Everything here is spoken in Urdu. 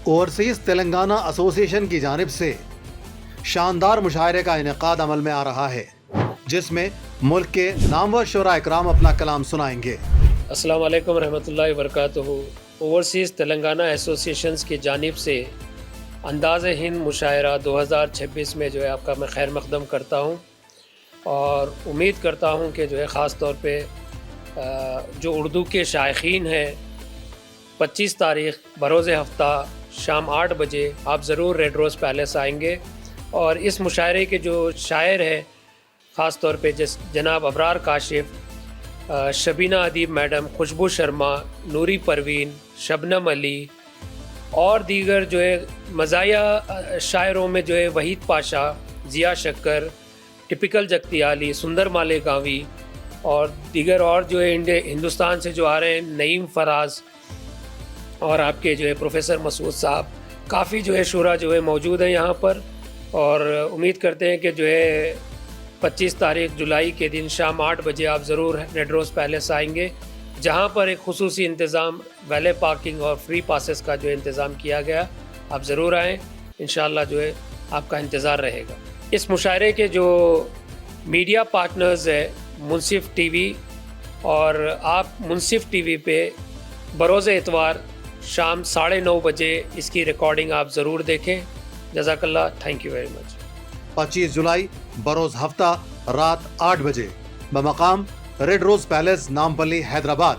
اوورسیز تلنگانہ ایسوسی ایشن کی جانب سے شاندار مشاعرے کا انعقاد عمل میں آ رہا ہے، جس میں ملک کے نامور شعراء اکرام اپنا کلام سنائیں گے۔ السلام علیکم ورحمۃ اللہ وبرکاتہ۔ اوورسیز تلنگانہ ایسوسی ایشنز کی جانب سے انداز ہند مشاعرہ 2026 میں جو ہے آپ کا میں خیر مقدم کرتا ہوں، اور امید کرتا ہوں کہ جو ہے خاص طور پہ جو اردو کے شائقین ہیں، 25 تاریخ بروز ہفتہ شام 8 بجے آپ ضرور ریڈ روز پیلیس آئیں گے، اور اس مشاعرے کے جو شاعر ہیں خاص طور پہ جناب ابرار کاشف، شبینہ ادیب میڈم، خوشبو شرما، نوری پروین، شبنم علی اور دیگر جو ہے مزاحیہ شاعروں میں جو ہے وحید پاشا، ضیا شکر، ٹپیکل جگتیالی، سندر مالیگاوی اور دیگر اور جو ہے ہندوستان سے جو آ رہے ہیں نعیم فراز اور آپ کے جو ہے پروفیسر مسعود صاحب، کافی جو ہے شعراء جو ہے موجود ہیں یہاں پر، اور امید کرتے ہیں کہ جو ہے 25 تاریخ جولائی کے دن شام 8 بجے آپ ضرور ریڈ روز پیلیس آئیں گے، جہاں پر ایک خصوصی انتظام ویلے پارکنگ اور فری پاسز کا جو انتظام کیا گیا۔ آپ ضرور آئیں، انشاءاللہ جو ہے آپ کا انتظار رہے گا۔ اس مشاعرے کے جو میڈیا پارٹنرز ہیں منصف ٹی وی، اور آپ منصف ٹی وی پہ بروز اتوار شام 9:30 بجے اس کی ریکارڈنگ آپ ضرور دیکھیں۔ جزاک اللہ، تھینک یو ویری مچ۔ 25 جولائی بروز ہفتہ رات 8 بجے بمقام red rose palace, Nampally, Hyderabad.